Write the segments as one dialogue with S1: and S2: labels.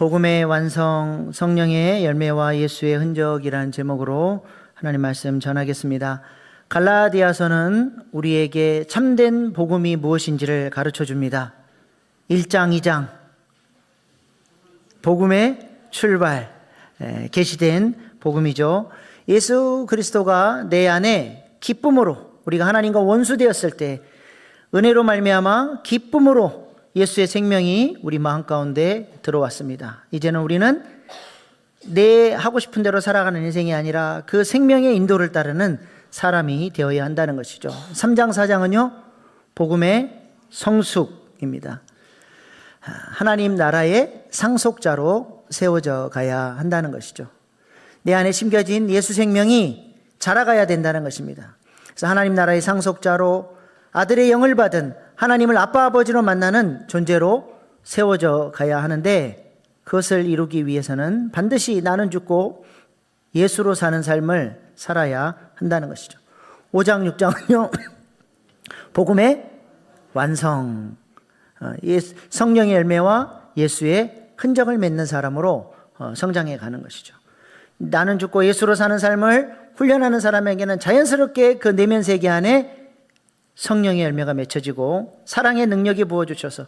S1: 복음의 완성, 성령의 열매와 예수의 흔적이라는 제목으로 하나님 말씀 전하겠습니다. 갈라디아서는 우리에게 참된 복음이 무엇인지를 가르쳐 줍니다. 1장, 2장 복음의 출발, 계시된 복음이죠. 예수 그리스도가 내 안에 기쁨으로, 우리가 하나님과 원수되었을 때 은혜로 말미암아 기쁨으로 예수의 생명이 우리 마음 가운데 들어왔습니다. 이제는 우리는 내 하고 싶은 대로 살아가는 인생이 아니라 그 생명의 인도를 따르는 사람이 되어야 한다는 것이죠. 3장 4장은요 복음의 성숙입니다. 하나님 나라의 상속자로 세워져 가야 한다는 것이죠. 내 안에 심겨진 예수 생명이 자라가야 된다는 것입니다. 그래서 하나님 나라의 상속자로 아들의 영을 받은 하나님을 아빠 아버지로 만나는 존재로 세워져 가야 하는데, 그것을 이루기 위해서는 반드시 나는 죽고 예수로 사는 삶을 살아야 한다는 것이죠. 5장 6장은요 복음의 완성, 성령의 열매와 예수의 흔적을 맺는 사람으로 성장해 가는 것이죠. 나는 죽고 예수로 사는 삶을 훈련하는 사람에게는 자연스럽게 그 내면 세계 안에 성령의 열매가 맺혀지고 사랑의 능력이 부어주셔서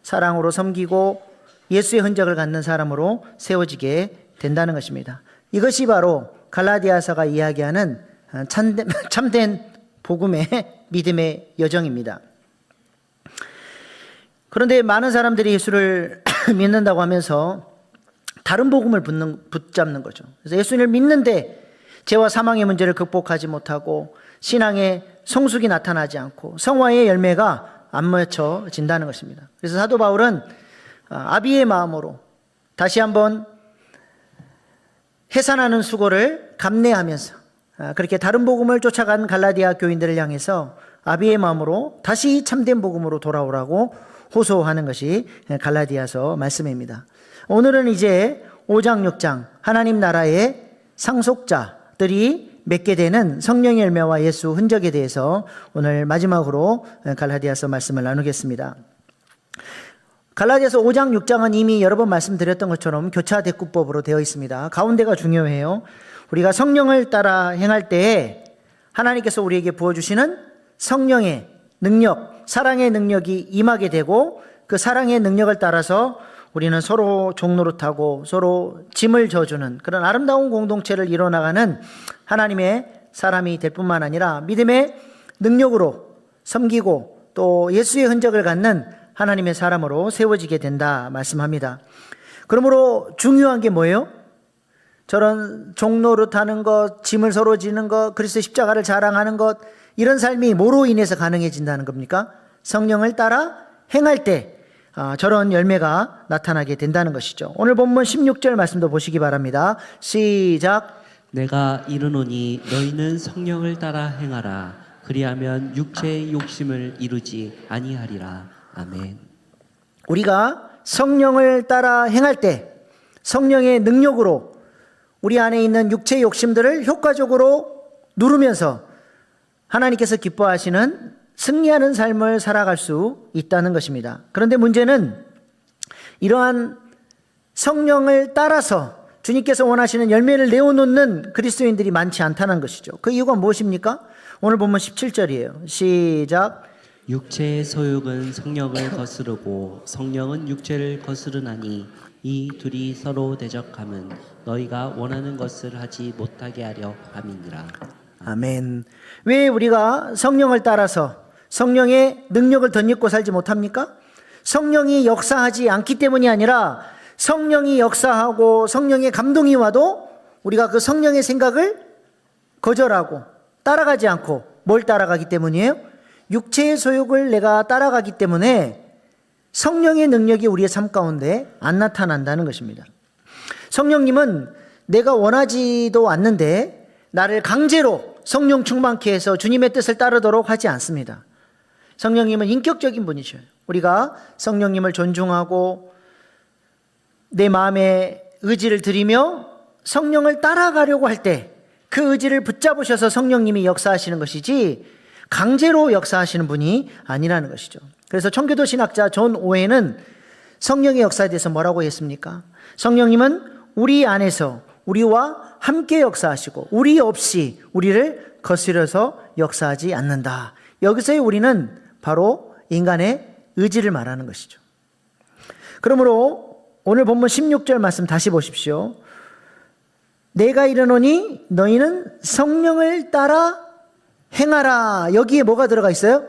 S1: 사랑으로 섬기고 예수의 흔적을 갖는 사람으로 세워지게 된다는 것입니다. 이것이 바로 갈라디아서가 이야기하는 참된 복음의 믿음의 여정입니다. 그런데 많은 사람들이 예수를 믿는다고 하면서 다른 복음을 붙잡는 거죠. 그래서 예수님을 믿는데 죄와 사망의 문제를 극복하지 못하고 신앙의 성숙이 나타나지 않고 성화의 열매가 안 맺혀진다는 것입니다. 그래서 사도 바울은 아비의 마음으로 다시 한번 해산하는 수고를 감내하면서 그렇게 다른 복음을 쫓아간 갈라디아 교인들을 향해서 아비의 마음으로 다시 참된 복음으로 돌아오라고 호소하는 것이 갈라디아서 말씀입니다. 오늘은 이제 5장 6장 하나님 나라의 상속자들이 맺게 되는 성령의 열매와 예수 흔적에 대해서 오늘 마지막으로 갈라디아서 말씀을 나누겠습니다. 갈라디아서 5장 6장은 이미 여러 번 말씀드렸던 것처럼 교차 대꾸법으로 되어 있습니다. 가운데가 중요해요. 우리가 성령을 따라 행할 때에 하나님께서 우리에게 부어주시는 성령의 능력, 사랑의 능력이 임하게 되고, 그 사랑의 능력을 따라서 우리는 서로 종노릇하고 서로 짐을 져주는 그런 아름다운 공동체를 이뤄나가는 하나님의 사람이 될 뿐만 아니라 믿음의 능력으로 섬기고 또 예수의 흔적을 갖는 하나님의 사람으로 세워지게 된다 말씀합니다. 그러므로 중요한 게 뭐예요? 저런 종노릇하는 것, 짐을 서로 지는 것, 그리스도의 십자가를 자랑하는 것, 이런 삶이 뭐로 인해서 가능해진다는 겁니까? 성령을 따라 행할 때 저런 열매가 나타나게 된다는 것이죠. 오늘 본문 16절 말씀도 보시기 바랍니다. 시작.
S2: 내가 이르노니 너희는 성령을 따라 행하라. 그리하면 육체의 욕심을 이루지 아니하리라. 아멘.
S1: 우리가 성령을 따라 행할 때 성령의 능력으로 우리 안에 있는 육체의 욕심들을 효과적으로 누르면서 하나님께서 기뻐하시는 승리하는 삶을 살아갈 수 있다는 것입니다. 그런데 문제는 이러한 성령을 따라서 주님께서 원하시는 열매를 내어놓는 그리스도인들이 많지 않다는 것이죠. 그 이유가 무엇입니까? 오늘 보면 17절이에요. 시작.
S2: 육체의 소욕은 성령을 거스르고 성령은 육체를 거스르나니 이 둘이 서로 대적함은 너희가 원하는 것을 하지 못하게 하려 함이니라.
S1: 아멘. 왜 우리가 성령을 따라서 성령의 능력을 덧입고 살지 못합니까? 성령이 역사하지 않기 때문이 아니라 성령이 역사하고 성령의 감동이 와도 우리가 그 성령의 생각을 거절하고 따라가지 않고 뭘 따라가기 때문이에요? 육체의 소욕을 내가 따라가기 때문에 성령의 능력이 우리의 삶 가운데 안 나타난다는 것입니다. 성령님은 내가 원하지도 않는데 나를 강제로 성령 충만케 해서 주님의 뜻을 따르도록 하지 않습니다. 성령님은 인격적인 분이셔요. 우리가 성령님을 존중하고 내 마음의 의지를 드리며 성령을 따라가려고 할 때 그 의지를 붙잡으셔서 성령님이 역사하시는 것이지 강제로 역사하시는 분이 아니라는 것이죠. 그래서 청교도 신학자 존 오웬은 성령의 역사에 대해서 뭐라고 했습니까? 성령님은 우리 안에서 우리와 함께 역사하시고 우리 없이 우리를 거스려서 역사하지 않는다. 여기서의 우리는 바로 인간의 의지를 말하는 것이죠. 그러므로 오늘 본문 16절 말씀 다시 보십시오. 내가 이르노니 너희는 성령을 따라 행하라. 여기에 뭐가 들어가 있어요?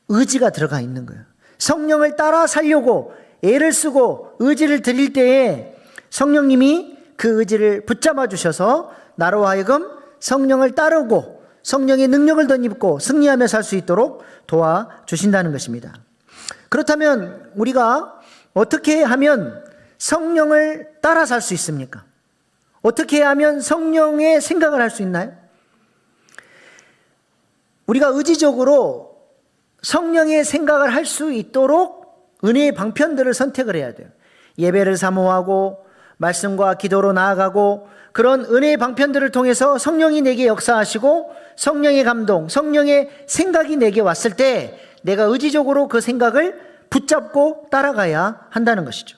S1: 의지가 들어가 있는 거예요. 성령을 따라 살려고 애를 쓰고 의지를 드릴 때에 성령님이 그 의지를 붙잡아 주셔서 나로 하여금 성령을 따르고 성령의 능력을 덧입고 승리하며 살 수 있도록 도와주신다는 것입니다. 그렇다면 우리가 어떻게 하면 성령을 따라 살 수 있습니까? 어떻게 하면 성령의 생각을 할 수 있나요? 우리가 의지적으로 성령의 생각을 할 수 있도록 은혜의 방편들을 선택을 해야 돼요. 예배를 사모하고 말씀과 기도로 나아가고 그런 은혜의 방편들을 통해서 성령이 내게 역사하시고 성령의 감동, 성령의 생각이 내게 왔을 때 내가 의지적으로 그 생각을 붙잡고 따라가야 한다는 것이죠.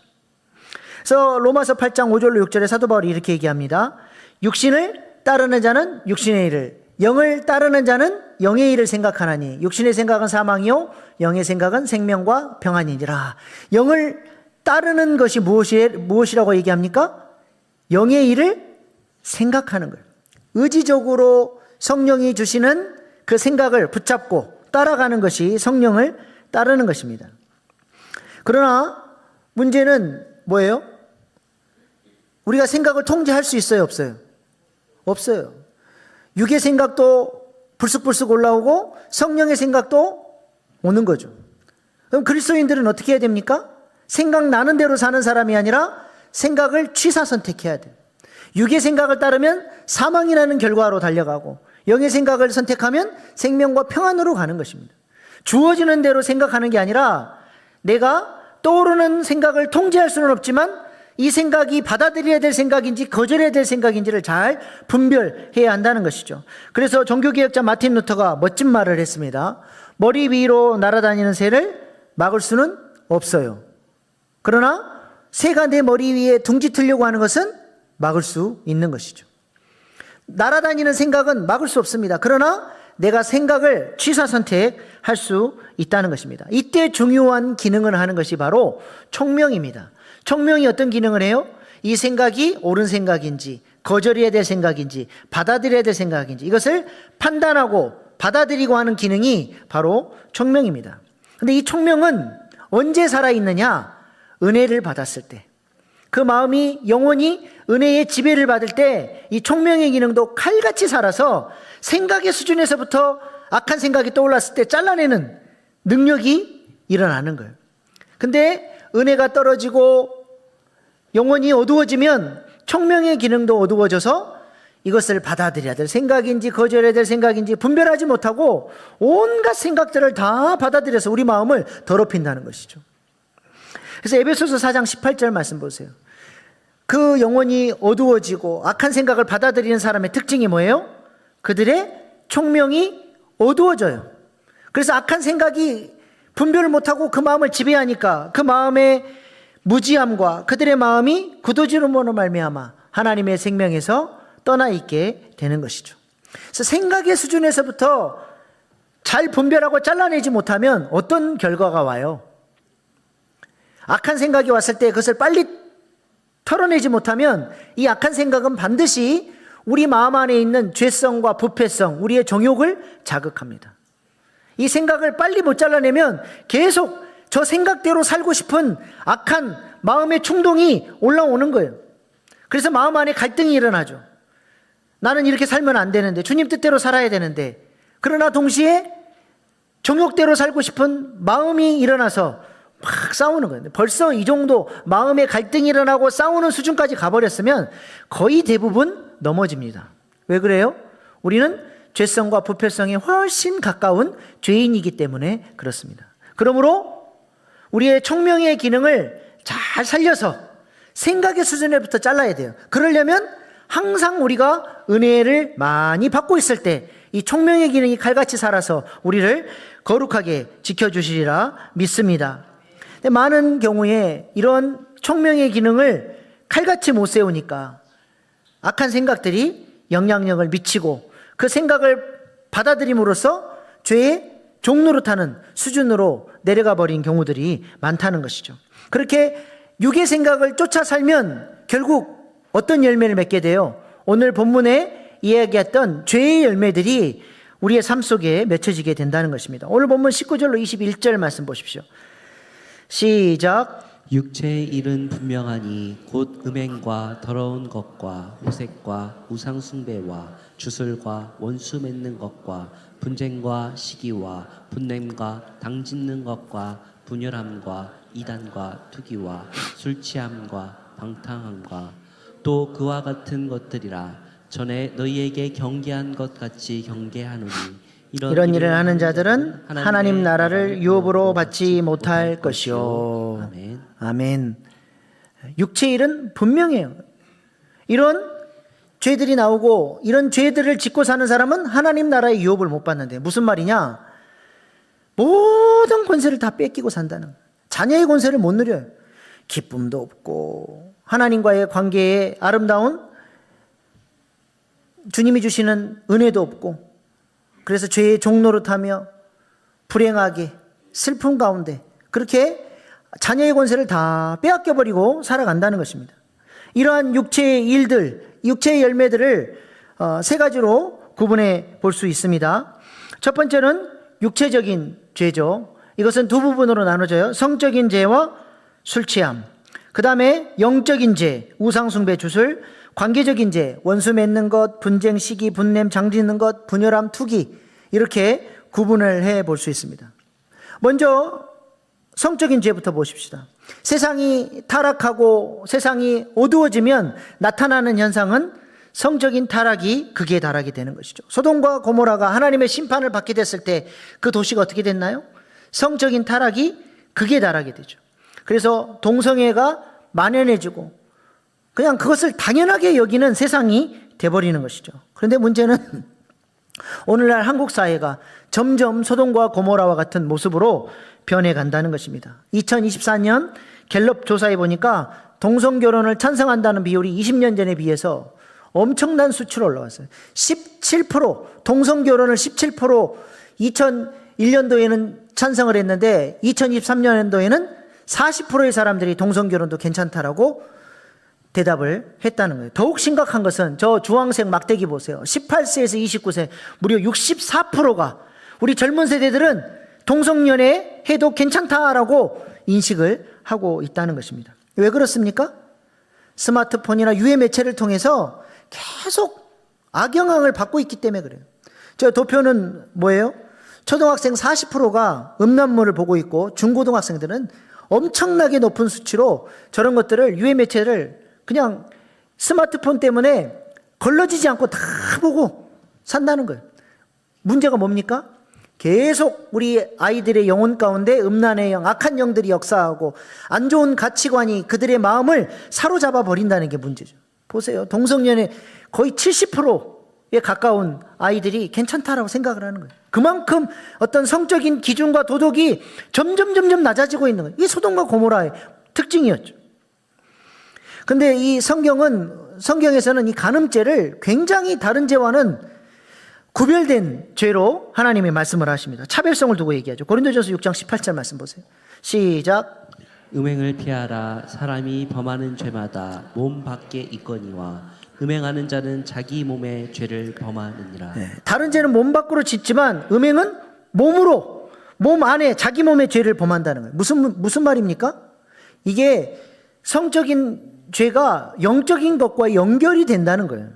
S1: 그래서 로마서 8장 5절로 6절에 사도 바울이 이렇게 얘기합니다. 육신을 따르는 자는 육신의 일을, 영을 따르는 자는 영의 일을 생각하나니 육신의 생각은 사망이요 영의 생각은 생명과 평안이니라. 영을 따르는 것이 무엇이라고 얘기합니까? 영의 일을 생각하는 거예요. 의지적으로 성령이 주시는 그 생각을 붙잡고 따라가는 것이 성령을 따르는 것입니다. 그러나 문제는 뭐예요? 우리가 생각을 통제할 수 있어요, 없어요? 없어요. 육의 생각도 불쑥불쑥 올라오고 성령의 생각도 오는 거죠. 그럼 그리스도인들은 어떻게 해야 됩니까? 생각나는 대로 사는 사람이 아니라 생각을 취사 선택해야 돼요. 육의 생각을 따르면 사망이라는 결과로 달려가고 영의 생각을 선택하면 생명과 평안으로 가는 것입니다. 주어지는 대로 생각하는 게 아니라 내가 떠오르는 생각을 통제할 수는 없지만 이 생각이 받아들여야 될 생각인지 거절해야 될 생각인지를 잘 분별해야 한다는 것이죠. 그래서 종교개혁자 마틴 루터가 멋진 말을 했습니다. 머리 위로 날아다니는 새를 막을 수는 없어요. 그러나 새가 내 머리 위에 둥지 틀려고 하는 것은 막을 수 있는 것이죠. 날아다니는 생각은 막을 수 없습니다. 그러나 내가 생각을 취사 선택할 수 있다는 것입니다. 이때 중요한 기능을 하는 것이 바로 총명입니다. 총명이 어떤 기능을 해요? 이 생각이 옳은 생각인지 거절해야 될 생각인지 받아들여야 될 생각인지 이것을 판단하고 받아들이고 하는 기능이 바로 총명입니다. 그런데 이 총명은 언제 살아있느냐? 은혜를 받았을 때, 그 마음이 영원히 은혜의 지배를 받을 때 이 총명의 기능도 칼같이 살아서 생각의 수준에서부터 악한 생각이 떠올랐을 때 잘라내는 능력이 일어나는 거예요. 근데 은혜가 떨어지고 영원히 어두워지면 총명의 기능도 어두워져서 이것을 받아들여야 될 생각인지 거절해야 될 생각인지 분별하지 못하고 온갖 생각들을 다 받아들여서 우리 마음을 더럽힌다는 것이죠. 그래서 에베소서 4장 18절 말씀 보세요. 그 영혼이 어두워지고 악한 생각을 받아들이는 사람의 특징이 뭐예요? 그들의 총명이 어두워져요. 그래서 악한 생각이 분별을 못하고 그 마음을 지배하니까 그 마음의 무지함과 그들의 마음이 굳어지므로 말미암아 하나님의 생명에서 떠나 있게 되는 것이죠. 그래서 생각의 수준에서부터 잘 분별하고 잘라내지 못하면 어떤 결과가 와요? 악한 생각이 왔을 때 그것을 빨리 털어내지 못하면 이 악한 생각은 반드시 우리 마음 안에 있는 죄성과 부패성, 우리의 정욕을 자극합니다. 이 생각을 빨리 못 잘라내면 계속 저 생각대로 살고 싶은 악한 마음의 충동이 올라오는 거예요. 그래서 마음 안에 갈등이 일어나죠. 나는 이렇게 살면 안 되는데, 주님 뜻대로 살아야 되는데, 그러나 동시에 정욕대로 살고 싶은 마음이 일어나서 막 싸우는 거예요. 벌써 이 정도 마음의 갈등이 일어나고 싸우는 수준까지 가버렸으면 거의 대부분 넘어집니다. 왜 그래요? 우리는 죄성과 부패성에 훨씬 가까운 죄인이기 때문에 그렇습니다. 그러므로 우리의 총명의 기능을 잘 살려서 생각의 수준에부터 잘라야 돼요. 그러려면 항상 우리가 은혜를 많이 받고 있을 때 이 총명의 기능이 칼같이 살아서 우리를 거룩하게 지켜주시리라 믿습니다. 근데 많은 경우에 이런 총명의 기능을 칼같이 못 세우니까 악한 생각들이 영향력을 미치고 그 생각을 받아들임으로써 죄의 종노릇하는 수준으로 내려가 버린 경우들이 많다는 것이죠. 그렇게 육의 생각을 쫓아 살면 결국 어떤 열매를 맺게 돼요? 오늘 본문에 이야기했던 죄의 열매들이 우리의 삶 속에 맺혀지게 된다는 것입니다. 오늘 본문 19절로 21절 말씀 보십시오. 시작.
S2: 육체의 일은 분명하니 곧 음행과 더러운 것과 호색과 우상 숭배와 주술과 원수 맺는 것과 분쟁과 시기와 분냄과 당짓는 것과 분열함과 이단과 투기와 술 취함과 방탕함과 또 그와 같은 것들이라. 전에 너희에게 경계한 것 같이 경계하노니
S1: 이런 일을 하는 자들은 하나님 나라를 유업으로 받지 못할 것이요.
S2: 아멘.
S1: 아멘. 육체의 일은 분명해요. 이런 죄들이 나오고 이런 죄들을 짓고 사는 사람은 하나님 나라의 유업을 못 받는데, 무슨 말이냐? 모든 권세를 다 뺏기고 산다는 거예요. 자녀의 권세를 못 누려요. 기쁨도 없고 하나님과의 관계에 아름다운 주님이 주시는 은혜도 없고, 그래서 죄의 종노릇하며 불행하게 슬픔 가운데 그렇게 자녀의 권세를 다 빼앗겨버리고 살아간다는 것입니다. 이러한 육체의 일들, 육체의 열매들을 세 가지로 구분해 볼 수 있습니다. 첫 번째는 육체적인 죄죠. 이것은 두 부분으로 나눠져요. 성적인 죄와 술 취함. 그 다음에 영적인 죄, 우상숭배, 주술. 관계적인 죄, 원수 맺는 것, 분쟁, 시기, 분냄, 장짓는 것, 분열함, 투기, 이렇게 구분을 해 볼 수 있습니다. 먼저 성적인 죄부터 보십시다. 세상이 타락하고 세상이 어두워지면 나타나는 현상은 성적인 타락이 극에 달하게 되는 것이죠. 소돔과 고모라가 하나님의 심판을 받게 됐을 때 그 도시가 어떻게 됐나요? 성적인 타락이 극에 달하게 되죠. 그래서 동성애가 만연해지고 그냥 그것을 당연하게 여기는 세상이 돼버리는 것이죠. 그런데 문제는 오늘날 한국 사회가 점점 소돔과 고모라와 같은 모습으로 변해간다는 것입니다. 2024년 갤럽 조사해 보니까 동성결혼을 찬성한다는 비율이 20년 전에 비해서 엄청난 수치로 올라왔어요. 17%, 동성결혼을 17% 2001년도에는 찬성을 했는데 2023년도에는 40%의 사람들이 동성결혼도 괜찮다라고 대답을 했다는 거예요. 더욱 심각한 것은 저 주황색 막대기 보세요. 18세에서 29세 무려 64%가 우리 젊은 세대들은 동성연애 해도 괜찮다라고 인식을 하고 있다는 것입니다. 왜 그렇습니까? 스마트폰이나 유해 매체를 통해서 계속 악영향을 받고 있기 때문에 그래요. 저 도표는 뭐예요? 초등학생 40%가 음란물을 보고 있고 중고등학생들은 엄청나게 높은 수치로 저런 것들을, 유해 매체를 그냥 스마트폰 때문에 걸러지지 않고 다 보고 산다는 거예요. 문제가 뭡니까? 계속 우리 아이들의 영혼 가운데 음란의 영, 악한 영들이 역사하고 안 좋은 가치관이 그들의 마음을 사로잡아 버린다는 게 문제죠. 보세요. 동성연애 거의 70%에 가까운 아이들이 괜찮다라고 생각을 하는 거예요. 그만큼 어떤 성적인 기준과 도덕이 점점 낮아지고 있는 거예요. 이게 소돔과 고모라의 특징이었죠. 근데 이 성경에서는 이 간음죄를 굉장히 다른 죄와는 구별된 죄로 하나님이 말씀을 하십니다. 차별성을 두고 얘기하죠. 고린도전서 6장 18절 말씀 보세요. 시작.
S2: 음행을 피하라. 사람이 범하는 죄마다 몸 밖에 있거니와 음행하는 자는 자기 몸의 죄를 범하느니라.
S1: 네, 다른 죄는 몸 밖으로 짓지만 음행은 몸으로, 몸 안에 자기 몸의 죄를 범한다는 거예요. 무슨 말입니까? 이게 성적인 죄가 영적인 것과 연결이 된다는 거예요.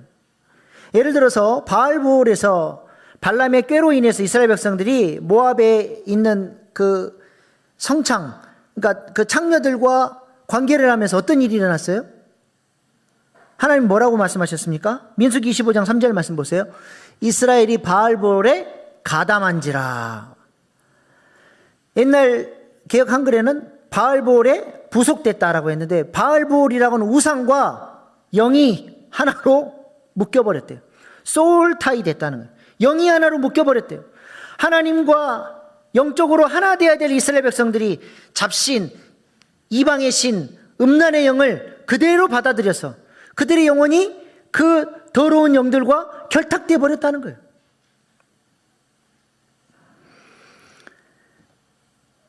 S1: 예를 들어서 바알볼에서 발람의 꾀로 인해서 이스라엘 백성들이 모압에 있는 그 성창, 그러니까 그 창녀들과 관계를 하면서 어떤 일이 일어났어요? 하나님 뭐라고 말씀하셨습니까? 민수기 25장 3절 말씀 보세요. 이스라엘이 바알볼에 가담한지라. 옛날 개역 한글에는 바알볼에 부속됐다라고 했는데, 바알볼이라고는 우상과 영이 하나로 묶여버렸대요. 소울타이 됐다는 거예요. 영이 하나로 묶여버렸대요. 하나님과 영적으로 하나 되어야 될 이스라엘 백성들이 잡신, 이방의 신 음란의 영을 그대로 받아들여서 그들의 영혼이 그 더러운 영들과 결탁되어 버렸다는 거예요.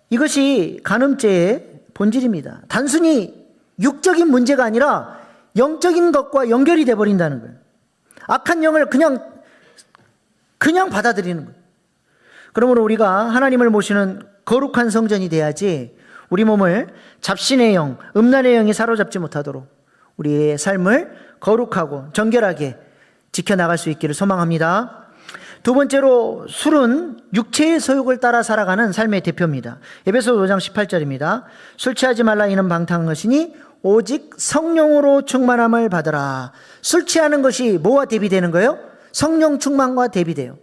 S1: 이것이 간음죄의 본질입니다. 단순히 육적인 문제가 아니라 영적인 것과 연결이 되어 버린다는 거예요. 악한 영을 그냥 받아들이는 거예요. 그러므로 우리가 하나님을 모시는 거룩한 성전이 돼야지 우리 몸을 잡신의 영, 음란의 영이 사로잡지 못하도록 우리의 삶을 거룩하고 정결하게 지켜나갈 수 있기를 소망합니다. 두 번째로 술은 육체의 소욕을 따라 살아가는 삶의 대표입니다. 에베소 5장 18절입니다. 술 취하지 말라 이는 방탕한 것이니 오직 성령으로 충만함을 받으라. 술 취하는 것이 뭐와 대비되는 거예요? 성령 충만과 대비돼요.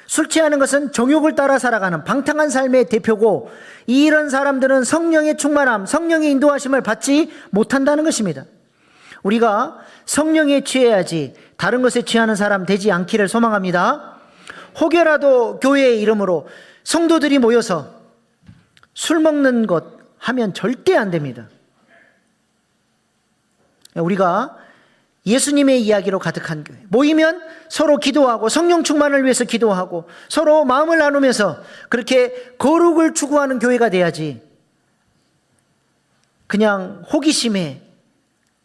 S1: 술 취하는 것은 정욕을 따라 살아가는 방탕한 삶의 대표고, 이런 사람들은 성령의 충만함, 성령의 인도하심을 받지 못한다는 것입니다. 우리가 성령에 취해야지 다른 것에 취하는 사람 되지 않기를 소망합니다. 혹여라도 교회의 이름으로 성도들이 모여서 술 먹는 것 하면 절대 안 됩니다. 우리가 예수님의 이야기로 가득한 교회, 모이면 서로 기도하고 성령 충만을 위해서 기도하고 서로 마음을 나누면서 그렇게 거룩을 추구하는 교회가 돼야지, 그냥 호기심에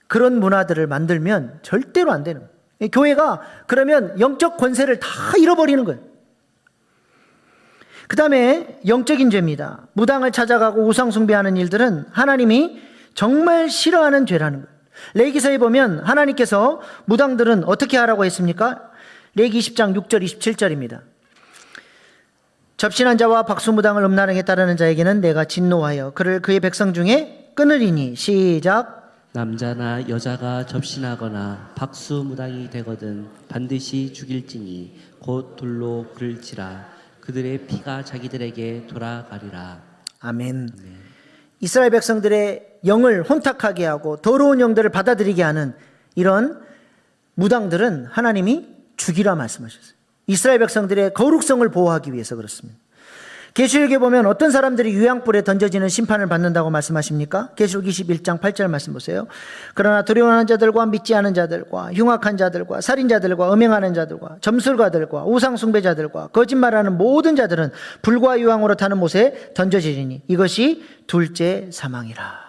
S1: 그런 문화들을 만들면 절대로 안 되는 거예요. 교회가 그러면 영적 권세를 다 잃어버리는 거예요. 그 다음에 영적인 죄입니다. 무당을 찾아가고 우상 숭배하는 일들은 하나님이 정말 싫어하는 죄라는 거예요. 레위기서에 보면 하나님께서 무당들은 어떻게 하라고 했습니까? 레위기 20장 6절 27절입니다. 접신한 자와 박수무당을 음란하게 따르는 자에게는 내가 진노하여 그를 그의 백성 중에 끊으리니. 시작.
S2: 남자나 여자가 접신하거나 박수무당이 되거든 반드시 죽일지니 곧 돌로 그를 치라. 그들의 피가 자기들에게 돌아가리라.
S1: 아멘. 이스라엘 백성들의 영을 혼탁하게 하고 더러운 영들을 받아들이게 하는 이런 무당들은 하나님이 죽이라 말씀하셨어요. 이스라엘 백성들의 거룩성을 보호하기 위해서 그렇습니다. 계시록에 보면 어떤 사람들이 유양불에 던져지는 심판을 받는다고 말씀하십니까? 계시록 21장 8절 말씀 보세요. 그러나 두려워하는 자들과 믿지 않은 자들과 흉악한 자들과 살인자들과 음행하는 자들과 점술가들과 우상숭배자들과 거짓말하는 모든 자들은 불과 유황으로 타는 못에 던져지리니 이것이 둘째 사망이라.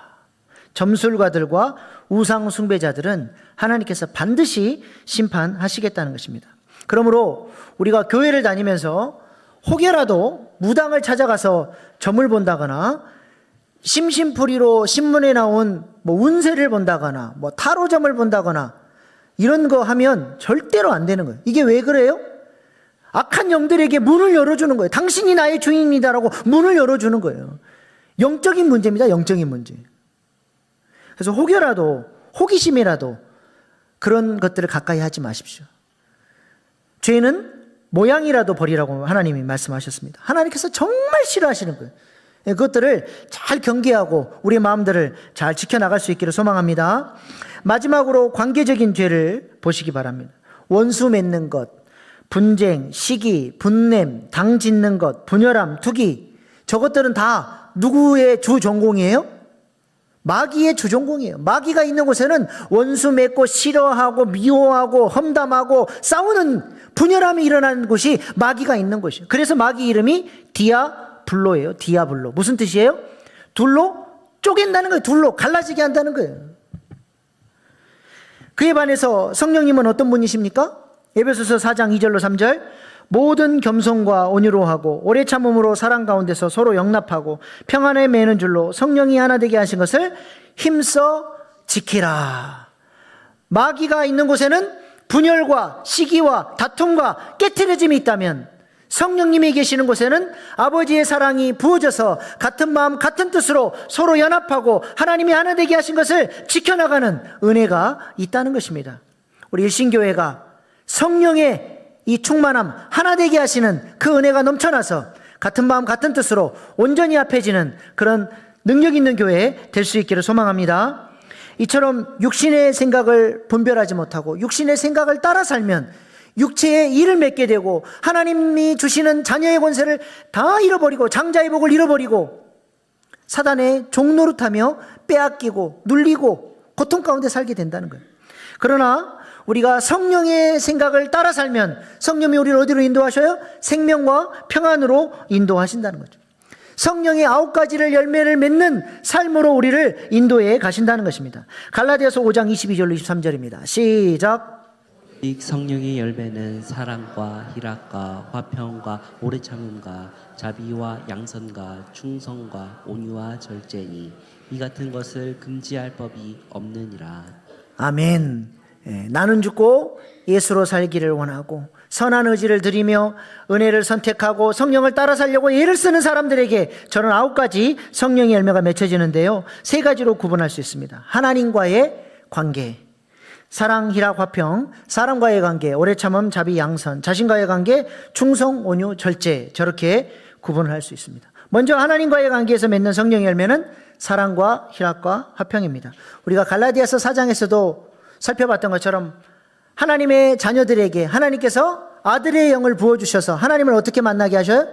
S1: 점술가들과 우상숭배자들은 하나님께서 반드시 심판하시겠다는 것입니다. 그러므로 우리가 교회를 다니면서 혹여라도 무당을 찾아가서 점을 본다거나 심심풀이로 신문에 나온 운세를 본다거나 타로점을 본다거나 이런 거 하면 절대로 안 되는 거예요. 이게 왜 그래요? 악한 영들에게 문을 열어주는 거예요. 당신이 나의 주인이다라고 문을 열어주는 거예요. 영적인 문제입니다. 영적인 문제. 그래서 혹여라도 호기심이라도 그런 것들을 가까이 하지 마십시오. 죄는 모양이라도 버리라고 하나님이 말씀하셨습니다. 하나님께서 정말 싫어하시는 거예요. 그것들을 잘 경계하고 우리의 마음들을 잘 지켜나갈 수 있기를 소망합니다. 마지막으로 관계적인 죄를 보시기 바랍니다. 원수 맺는 것, 분쟁, 시기, 분냄, 당 짓는 것, 분열함, 투기, 저것들은 다 누구의 주 전공이에요? 마귀의 주전공이에요. 마귀가 있는 곳에는 원수 맺고 싫어하고 미워하고 험담하고 싸우는 분열함이 일어나는 곳이 마귀가 있는 곳이에요. 그래서 마귀 이름이 디아블로예요. 디아블로. 무슨 뜻이에요? 둘로 쪼갠다는 거예요. 둘로 갈라지게 한다는 거예요. 그에 반해서 성령님은 어떤 분이십니까? 에베소서 4장 2절로 3절. 모든 겸손과 온유로 하고 오래 참음으로 사랑 가운데서 서로 영납하고 평안에 매는 줄로 성령이 하나 되게 하신 것을 힘써 지키라. 마귀가 있는 곳에는 분열과 시기와 다툼과 깨트려짐이 있다면 성령님이 계시는 곳에는 아버지의 사랑이 부어져서 같은 마음 같은 뜻으로 서로 연합하고 하나님이 하나 되게 하신 것을 지켜나가는 은혜가 있다는 것입니다. 우리 일신교회가 성령의 이 충만함 하나 되게 하시는 그 은혜가 넘쳐나서 같은 마음 같은 뜻으로 온전히 합해지는 그런 능력 있는 교회 될 수 있기를 소망합니다. 이처럼 육신의 생각을 분별하지 못하고 육신의 생각을 따라 살면 육체의 일을 맺게 되고 하나님이 주시는 자녀의 권세를 다 잃어버리고 장자의 복을 잃어버리고 사단의 종노릇하며 빼앗기고 눌리고 고통 가운데 살게 된다는 거예요. 그러나 우리가 성령의 생각을 따라 살면 성령이 우리를 어디로 인도하셔요? 생명과 평안으로 인도하신다는 거죠. 성령의 9가지를 열매를 맺는 삶으로 우리를 인도해 가신다는 것입니다. 갈라디아서 5장 22절로 23절입니다. 시작.
S2: 이 성령의 열매는 사랑과 희락과 화평과 오래 참음과 자비와 양선과 충성과 온유와 절제니 이 같은 것을 금지할 법이 없느니라.
S1: 아멘. 나는 죽고 예수로 살기를 원하고 선한 의지를 드리며 은혜를 선택하고 성령을 따라 살려고 애를 쓰는 사람들에게 저는 9가지 성령의 열매가 맺혀지는데요, 3가지로 구분할 수 있습니다. 하나님과의 관계, 사랑, 희락, 화평, 사람과의 관계, 오래 참음, 자비, 양선, 자신과의 관계, 충성, 온유, 절제, 저렇게 구분을 할 수 있습니다. 먼저 하나님과의 관계에서 맺는 성령의 열매는 사랑과 희락과 화평입니다. 우리가 갈라디아서 4장에서도 살펴봤던 것처럼 하나님의 자녀들에게 하나님께서 아들의 영을 부어주셔서 하나님을 어떻게 만나게 하셔요?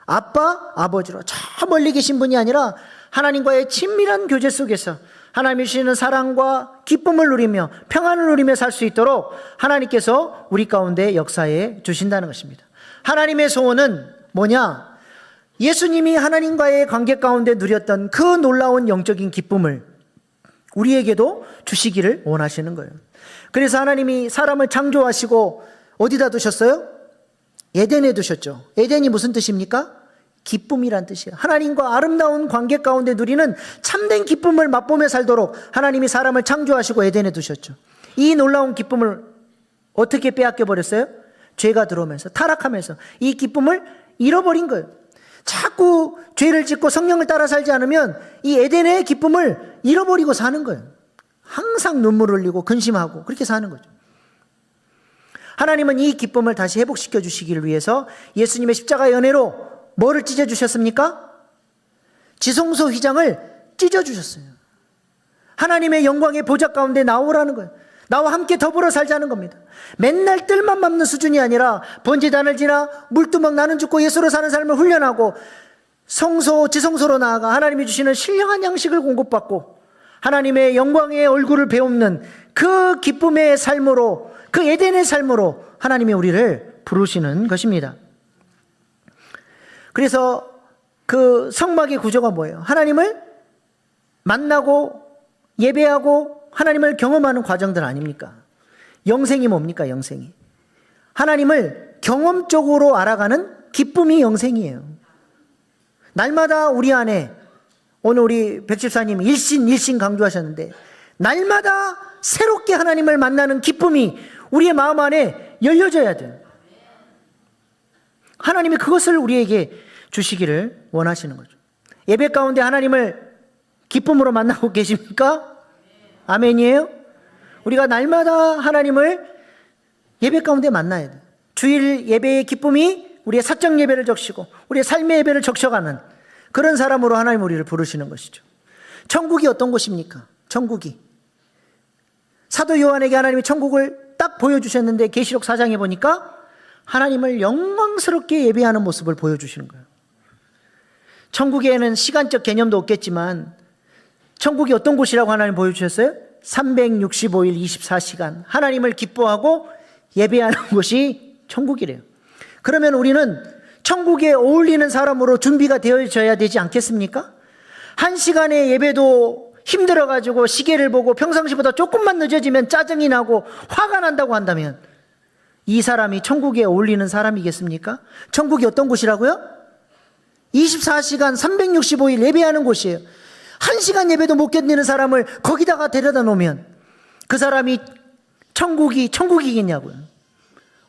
S1: 아빠, 아버지로 저 멀리 계신 분이 아니라 하나님과의 친밀한 교제 속에서 하나님이 주시는 사랑과 기쁨을 누리며 평안을 누리며 살 수 있도록 하나님께서 우리 가운데 역사해 주신다는 것입니다. 하나님의 소원은 뭐냐? 예수님이 하나님과의 관계 가운데 누렸던 그 놀라운 영적인 기쁨을 우리에게도 주시기를 원하시는 거예요. 그래서 하나님이 사람을 창조하시고 어디다 두셨어요? 에덴에 두셨죠. 에덴이 무슨 뜻입니까? 기쁨이란 뜻이에요. 하나님과 아름다운 관계 가운데 누리는 참된 기쁨을 맛보며 살도록 하나님이 사람을 창조하시고 에덴에 두셨죠. 이 놀라운 기쁨을 어떻게 빼앗겨 버렸어요? 죄가 들어오면서, 타락하면서 이 기쁨을 잃어버린 거예요. 자꾸 죄를 짓고 성령을 따라 살지 않으면 이 에덴의 기쁨을 잃어버리고 사는 거예요. 항상 눈물 흘리고 근심하고 그렇게 사는 거죠. 하나님은 이 기쁨을 다시 회복시켜 주시기를 위해서 예수님의 십자가의 은혜로 뭐를 찢어주셨습니까? 지성소 휘장을 찢어주셨어요. 하나님의 영광의 보좌 가운데 나오라는 거예요. 나와 함께 더불어 살자는 겁니다. 맨날 뜰만 밟는 수준이 아니라 번제단을 지나 물두멍 나는 죽고 예수로 사는 삶을 훈련하고 성소, 지성소로 나아가 하나님이 주시는 신령한 양식을 공급받고 하나님의 영광의 얼굴을 배우는 그 기쁨의 삶으로, 그 에덴의 삶으로 하나님이 우리를 부르시는 것입니다. 그래서 그 성막의 구조가 뭐예요? 하나님을 만나고 예배하고 하나님을 경험하는 과정들 아닙니까? 영생이 뭡니까? 영생이 하나님을 경험적으로 알아가는 기쁨이 영생이에요. 날마다 우리 안에, 오늘 우리 백집사님이 일신 강조하셨는데 날마다 새롭게 하나님을 만나는 기쁨이 우리의 마음 안에 열려져야 돼요. 하나님이 그것을 우리에게 주시기를 원하시는 거죠. 예배 가운데 하나님을 기쁨으로 만나고 계십니까? 아멘이에요? 우리가 날마다 하나님을 예배 가운데 만나야 돼요. 주일 예배의 기쁨이 우리의 사적 예배를 적시고 우리의 삶의 예배를 적셔가는 그런 사람으로 하나님 우리를 부르시는 것이죠. 천국이 어떤 곳입니까? 천국이 사도 요한에게 하나님이 천국을 딱 보여주셨는데 계시록 4장에 보니까 하나님을 영광스럽게 예배하는 모습을 보여주시는 거예요. 천국에는 시간적 개념도 없겠지만 천국이 어떤 곳이라고 하나님 보여주셨어요? 365일 24시간 하나님을 기뻐하고 예배하는 곳이 천국이래요. 그러면 우리는 천국에 어울리는 사람으로 준비가 되어져야 되지 않겠습니까? 1시간의 예배도 힘들어가지고 시계를 보고 평상시보다 조금만 늦어지면 짜증이 나고 화가 난다고 한다면 이 사람이 천국에 어울리는 사람이겠습니까? 천국이 어떤 곳이라고요? 24시간 365일 예배하는 곳이에요. 1시간 예배도 못 견디는 사람을 거기다가 데려다 놓으면 그 사람이 천국이겠냐고요.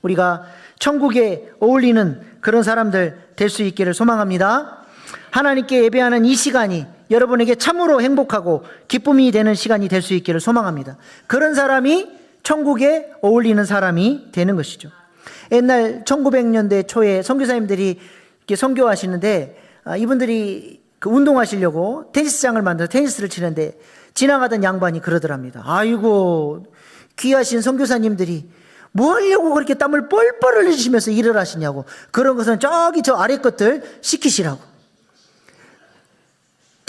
S1: 우리가 천국에 어울리는 그런 사람들 될 수 있기를 소망합니다. 하나님께 예배하는 이 시간이 여러분에게 참으로 행복하고 기쁨이 되는 시간이 될 수 있기를 소망합니다. 그런 사람이 천국에 어울리는 사람이 되는 것이죠. 옛날 1900년대 초에 선교사님들이 이렇게 선교하시는데 이분들이 그 운동하시려고 테니스장을 만들어서 테니스를 치는데 지나가던 양반이 그러더랍니다. 아이고 귀하신 선교사님들이 뭐 하려고 그렇게 땀을 뻘뻘 흘리시면서 일을 하시냐고. 그런 것은 저기 저 아래 것들 시키시라고.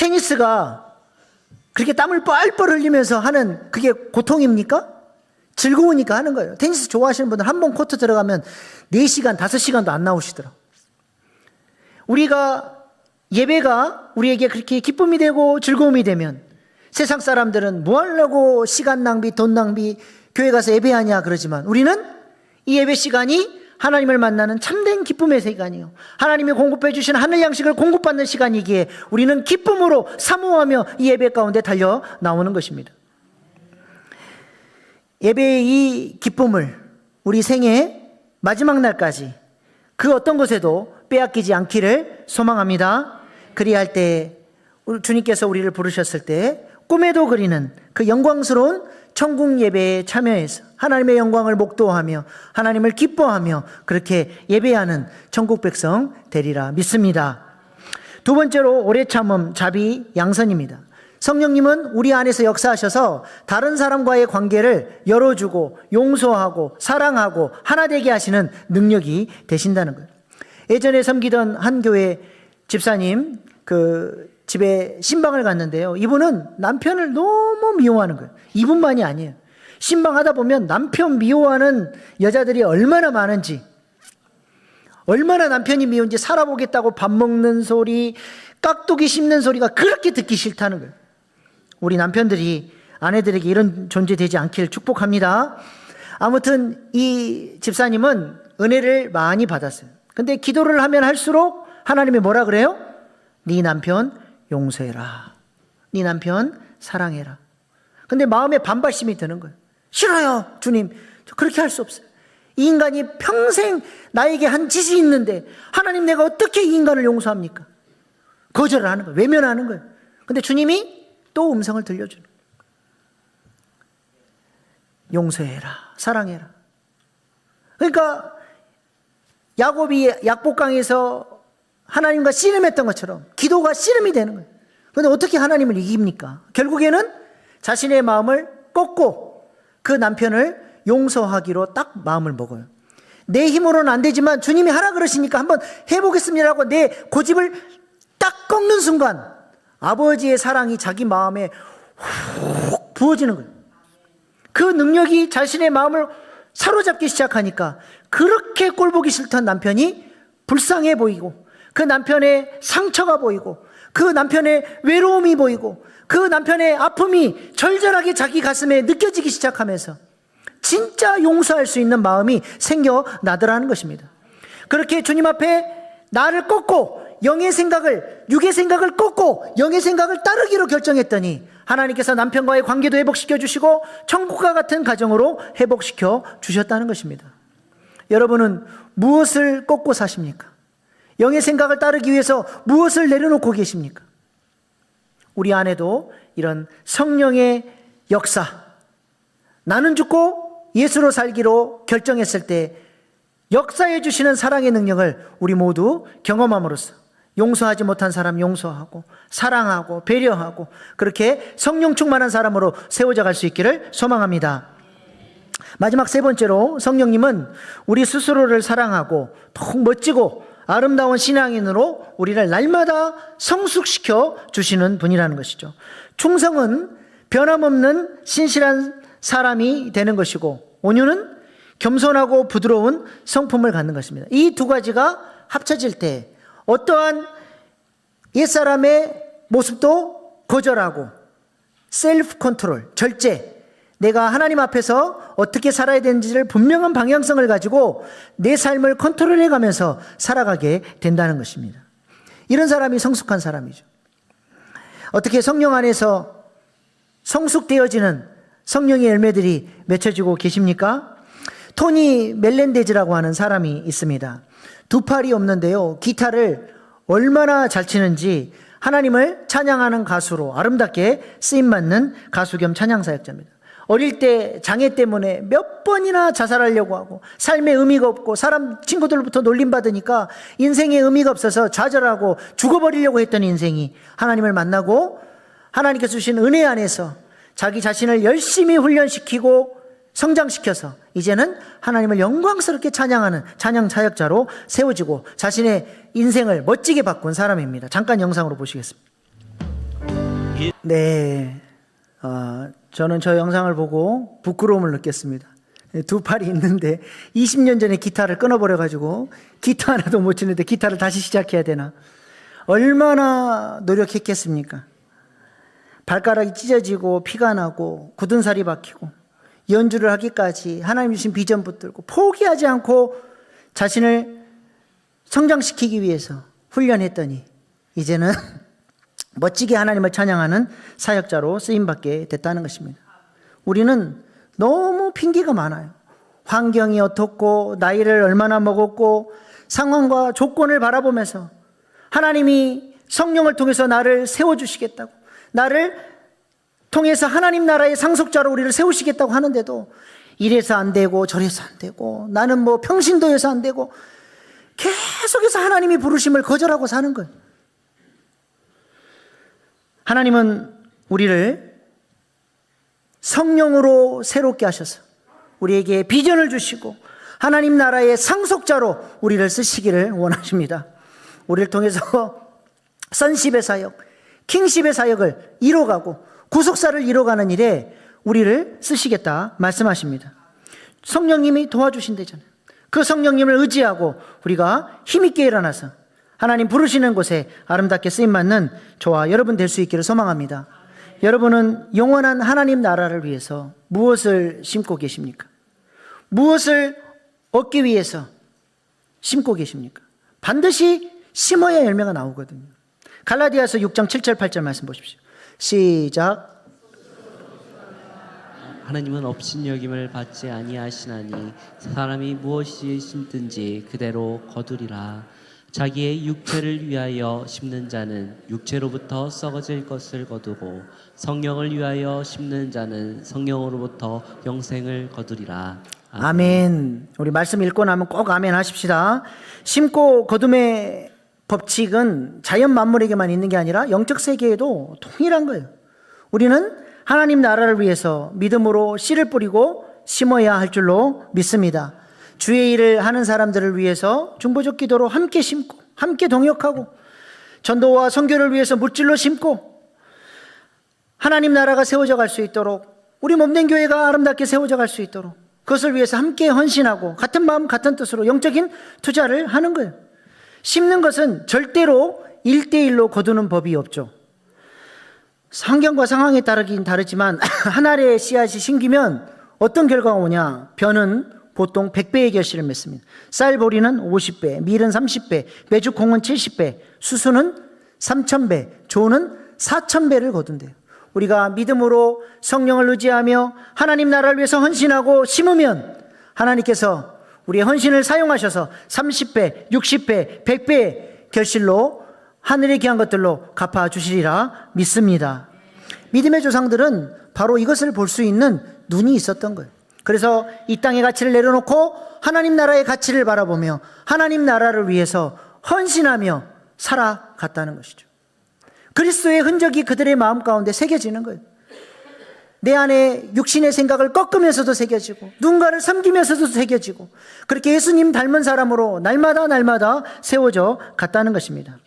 S1: 테니스가 그렇게 땀을 뻘뻘 흘리면서 하는 그게 고통입니까? 즐거우니까 하는 거예요. 테니스 좋아하시는 분들 한 번 코트 들어가면 4시간, 5시간도 안 나오시더라고요. 예배가 우리에게 그렇게 기쁨이 되고 즐거움이 되면 세상 사람들은 뭐 하려고 시간 낭비, 돈 낭비, 교회 가서 예배하냐 그러지만 우리는 이 예배 시간이 하나님을 만나는 참된 기쁨의 시간이요, 하나님이 공급해 주신 하늘 양식을 공급받는 시간이기에 우리는 기쁨으로 사모하며 이 예배 가운데 달려 나오는 것입니다. 예배의 이 기쁨을 우리 생애 마지막 날까지 그 어떤 것에도 빼앗기지 않기를 소망합니다. 그리할 때 주님께서 우리를 부르셨을 때 꿈에도 그리는 그 영광스러운 천국 예배에 참여해서 하나님의 영광을 목도하며 하나님을 기뻐하며 그렇게 예배하는 천국 백성 되리라 믿습니다. 두 번째로 오래 참음 자비 양선입니다. 성령님은 우리 안에서 역사하셔서 다른 사람과의 관계를 열어주고 용서하고 사랑하고 하나 되게 하시는 능력이 되신다는 거예요. 예전에 섬기던 한 교회 집사님 그 집에 신방을 갔는데요, 이분은 남편을 너무 미워하는 거예요. 이분만이 아니에요. 신방하다 보면 남편 미워하는 여자들이 얼마나 많은지, 얼마나 남편이 미운지 살아보겠다고 밥 먹는 소리, 깍두기 씹는 소리가 그렇게 듣기 싫다는 거예요. 우리 남편들이 아내들에게 이런 존재 되지 않기를 축복합니다. 아무튼 이 집사님은 은혜를 많이 받았어요. 근데 기도를 하면 할수록 하나님이 뭐라 그래요? 네 남편 용서해라, 네 남편 사랑해라. 근데 마음에 반발심이 드는 거예요. 싫어요 주님, 저 그렇게 할 수 없어요. 이 인간이 평생 나에게 한 짓이 있는데 하나님, 내가 어떻게 이 인간을 용서합니까? 거절을 하는 거예요. 외면하는 거예요. 근데 주님이 또 음성을 들려주는 거예요. 용서해라, 사랑해라. 그러니까 야곱이 약복강에서 하나님과 씨름했던 것처럼 기도가 씨름이 되는 거예요. 그런데 어떻게 하나님을 이깁니까? 결국에는 자신의 마음을 꺾고 그 남편을 용서하기로 딱 마음을 먹어요. 내 힘으로는 안 되지만 주님이 하라 그러시니까 한번 해보겠습니다라고 내 고집을 딱 꺾는 순간 아버지의 사랑이 자기 마음에 훅 부어지는 거예요. 그 능력이 자신의 마음을 사로잡기 시작하니까 그렇게 꼴보기 싫던 남편이 불쌍해 보이고, 그 남편의 상처가 보이고, 그 남편의 외로움이 보이고, 그 남편의 아픔이 절절하게 자기 가슴에 느껴지기 시작하면서 진짜 용서할 수 있는 마음이 생겨나더라는 것입니다. 그렇게 주님 앞에 나를 꺾고 영의 생각을, 육의 생각을 꺾고 영의 생각을 따르기로 결정했더니 하나님께서 남편과의 관계도 회복시켜 주시고 천국과 같은 가정으로 회복시켜 주셨다는 것입니다. 여러분은 무엇을 꺾고 사십니까? 영의 생각을 따르기 위해서 무엇을 내려놓고 계십니까? 우리 안에도 이런 성령의 역사, 나는 죽고 예수로 살기로 결정했을 때 역사해 주시는 사랑의 능력을 우리 모두 경험함으로써 용서하지 못한 사람 용서하고 사랑하고 배려하고 그렇게 성령 충만한 사람으로 세워져 갈 수 있기를 소망합니다. 마지막 세 번째로 성령님은 우리 스스로를 사랑하고 더욱 멋지고 아름다운 신앙인으로 우리를 날마다 성숙시켜 주시는 분이라는 것이죠. 충성은 변함없는 신실한 사람이 되는 것이고, 온유는 겸손하고 부드러운 성품을 갖는 것입니다. 이 두 가지가 합쳐질 때 어떠한 옛사람의 모습도 거절하고 셀프 컨트롤, 절제, 내가 하나님 앞에서 어떻게 살아야 되는지를 분명한 방향성을 가지고 내 삶을 컨트롤해 가면서 살아가게 된다는 것입니다. 이런 사람이 성숙한 사람이죠. 어떻게 성령 안에서 성숙되어지는 성령의 열매들이 맺혀지고 계십니까? 토니 멜렌데즈라고 하는 사람이 있습니다. 두 팔이 없는데요, 기타를 얼마나 잘 치는지 하나님을 찬양하는 가수로 아름답게 쓰임받는 가수 겸 찬양사역자입니다. 어릴 때 장애 때문에 몇 번이나 자살하려고 하고 삶에 의미가 없고 사람 친구들로부터 놀림받으니까 인생에 의미가 없어서 좌절하고 죽어버리려고 했던 인생이 하나님을 만나고 하나님께서 주신 은혜 안에서 자기 자신을 열심히 훈련시키고 성장시켜서 이제는 하나님을 영광스럽게 찬양하는 찬양 사역자로 세워지고 자신의 인생을 멋지게 바꾼 사람입니다. 잠깐 영상으로 보시겠습니다. 네, 저는 저 영상을 보고 부끄러움을 느꼈습니다. 두 팔이 있는데 20년 전에 기타를 끊어버려가지고 기타 하나도 못 치는데 기타를 다시 시작해야 되나? 얼마나 노력했겠습니까? 발가락이 찢어지고 피가 나고 굳은 살이 박히고 연주를 하기까지 하나님 주신 비전 붙들고 포기하지 않고 자신을 성장시키기 위해서 훈련했더니 이제는 멋지게 하나님을 찬양하는 사역자로 쓰임받게 됐다는 것입니다. 우리는 너무 핑계가 많아요. 환경이 어떻고 나이를 얼마나 먹었고 상황과 조건을 바라보면서 하나님이 성령을 통해서 나를 세워주시겠다고, 나를 통해서 하나님 나라의 상속자로 우리를 세우시겠다고 하는데도 이래서 안 되고 저래서 안 되고 나는 뭐 평신도여서 안 되고 계속해서 하나님이 부르심을 거절하고 사는 거예요. 하나님은 우리를 성령으로 새롭게 하셔서 우리에게 비전을 주시고 하나님 나라의 상속자로 우리를 쓰시기를 원하십니다. 우리를 통해서 선십의 사역, 킹십의 사역을 이뤄가고 구속사를 이뤄가는 일에 우리를 쓰시겠다 말씀하십니다. 성령님이 도와주신다잖아요. 그 성령님을 의지하고 우리가 힘있게 일어나서 하나님 부르시는 곳에 아름답게 쓰임받는 저와 여러분 될 수 있기를 소망합니다. 여러분은 영원한 하나님 나라를 위해서 무엇을 심고 계십니까? 무엇을 얻기 위해서 심고 계십니까? 반드시 심어야 열매가 나오거든요. 갈라디아서 6장 7절 8절 말씀 보십시오. 시작.
S2: 하나님은 업신여김을 받지 아니하시나니 사람이 무엇이 심든지 그대로 거두리라. 자기의 육체를 위하여 심는 자는 육체로부터 썩어질 것을 거두고 성령을 위하여 심는 자는 성령으로부터 영생을 거두리라.
S1: 아멘. 우리 말씀 읽고 나면 꼭 아멘 하십시다. 심고 거둠의 법칙은 자연 만물에게만 있는 게 아니라 영적 세계에도 동일한 거예요. 우리는 하나님 나라를 위해서 믿음으로 씨를 뿌리고 심어야 할 줄로 믿습니다. 주의 일을 하는 사람들을 위해서 중보적 기도로 함께 심고 함께 동역하고 전도와 선교를 위해서 물질로 심고 하나님 나라가 세워져 갈 수 있도록 우리 몸된 교회가 아름답게 세워져 갈 수 있도록 그것을 위해서 함께 헌신하고 같은 마음 같은 뜻으로 영적인 투자를 하는 거예요. 심는 것은 절대로 1대1로 거두는 법이 없죠. 환경과 상황에 따르긴 다르지만 한 알의 씨앗이 심기면 어떤 결과가 오냐? 벼는 보통 100배의 결실을 맺습니다. 쌀보리는 50배, 밀은 30배, 메주콩은 70배, 수수는 3000배, 조는 4000배를 거둔대요. 우리가 믿음으로 성령을 의지하며 하나님 나라를 위해서 헌신하고 심으면 하나님께서 우리의 헌신을 사용하셔서 30배, 60배, 100배의 결실로 하늘의 귀한 것들로 갚아주시리라 믿습니다. 믿음의 조상들은 바로 이것을 볼 수 있는 눈이 있었던 거예요. 그래서 이 땅의 가치를 내려놓고 하나님 나라의 가치를 바라보며 하나님 나라를 위해서 헌신하며 살아갔다는 것이죠. 그리스도의 흔적이 그들의 마음 가운데 새겨지는 거예요. 내 안에 육신의 생각을 꺾으면서도 새겨지고 누군가를 섬기면서도 새겨지고 그렇게 예수님 닮은 사람으로 날마다 세워져 갔다는 것입니다.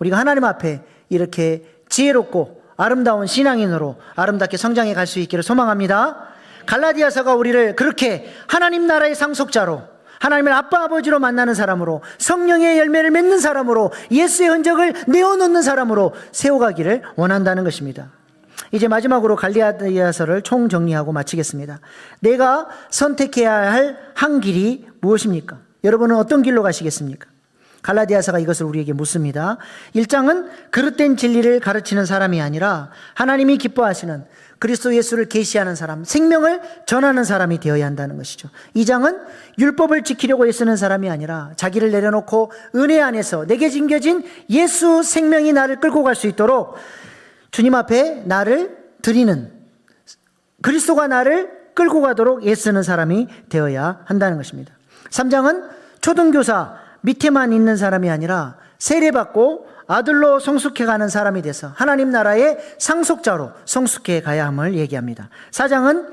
S1: 우리가 하나님 앞에 이렇게 지혜롭고 아름다운 신앙인으로 아름답게 성장해 갈 수 있기를 소망합니다. 갈라디아서가 우리를 그렇게 하나님 나라의 상속자로 하나님을 아빠 아버지로 만나는 사람으로 성령의 열매를 맺는 사람으로 예수의 흔적을 내어놓는 사람으로 세워가기를 원한다는 것입니다. 이제 마지막으로 갈라디아서를 총정리하고 마치겠습니다. 내가 선택해야 할 한 길이 무엇입니까? 여러분은 어떤 길로 가시겠습니까? 갈라디아서가 이것을 우리에게 묻습니다. 1장은 그릇된 진리를 가르치는 사람이 아니라 하나님이 기뻐하시는 그리스도 예수를 계시하는 사람, 생명을 전하는 사람이 되어야 한다는 것이죠. 2장은 율법을 지키려고 애쓰는 사람이 아니라 자기를 내려놓고 은혜 안에서 내게 짐겨진 예수 생명이 나를 끌고 갈 수 있도록 주님 앞에 나를 드리는 그리스도가 나를 끌고 가도록 애쓰는 사람이 되어야 한다는 것입니다. 3장은 초등교사 밑에만 있는 사람이 아니라 세례받고 아들로 성숙해가는 사람이 돼서 하나님 나라의 상속자로 성숙해 가야 함을 얘기합니다. 4장은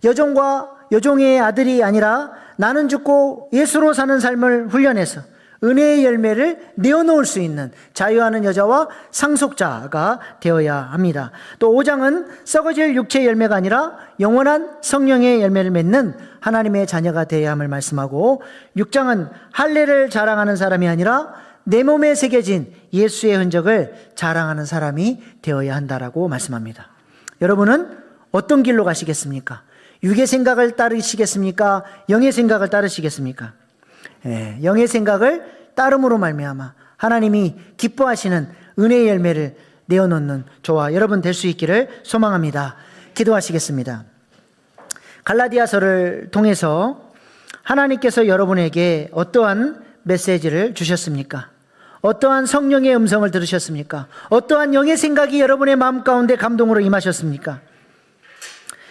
S1: 여종과 여종의 아들이 아니라 나는 죽고 예수로 사는 삶을 훈련해서 은혜의 열매를 내어놓을 수 있는 자유하는 여자와 상속자가 되어야 합니다. 또 5장은 썩어질 육체의 열매가 아니라 영원한 성령의 열매를 맺는 하나님의 자녀가 되어야 함을 말씀하고, 6장은 할례를 자랑하는 사람이 아니라 내 몸에 새겨진 예수의 흔적을 자랑하는 사람이 되어야 한다라고 말씀합니다. 여러분은 어떤 길로 가시겠습니까? 육의 생각을 따르시겠습니까? 영의 생각을 따르시겠습니까? 영의 생각을 따름으로 말미암아 하나님이 기뻐하시는 은혜의 열매를 내어놓는 저와 여러분 될 수 있기를 소망합니다. 기도하시겠습니다. 갈라디아서를 통해서 하나님께서 여러분에게 어떠한 메시지를 주셨습니까? 어떠한 성령의 음성을 들으셨습니까? 어떠한 영의 생각이 여러분의 마음 가운데 감동으로 임하셨습니까?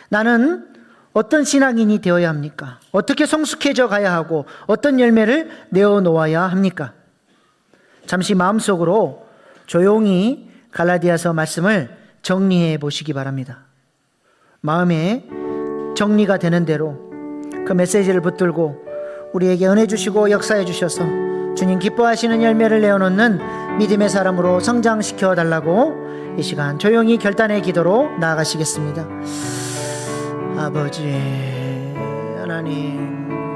S1: 나는 어떤 신앙인이 되어야 합니까? 어떻게 성숙해져 가야 하고 어떤 열매를 내어놓아야 합니까? 잠시 마음속으로 조용히 갈라디아서 말씀을 정리해 보시기 바랍니다. 마음에 정리가 되는 대로 그 메시지를 붙들고 우리에게 은혜 주시고 역사해 주셔서 주님 기뻐하시는 열매를 내어놓는 믿음의 사람으로 성장시켜 달라고 이 시간 조용히 결단의 기도로 나아가시겠습니다. 아버지 하나님,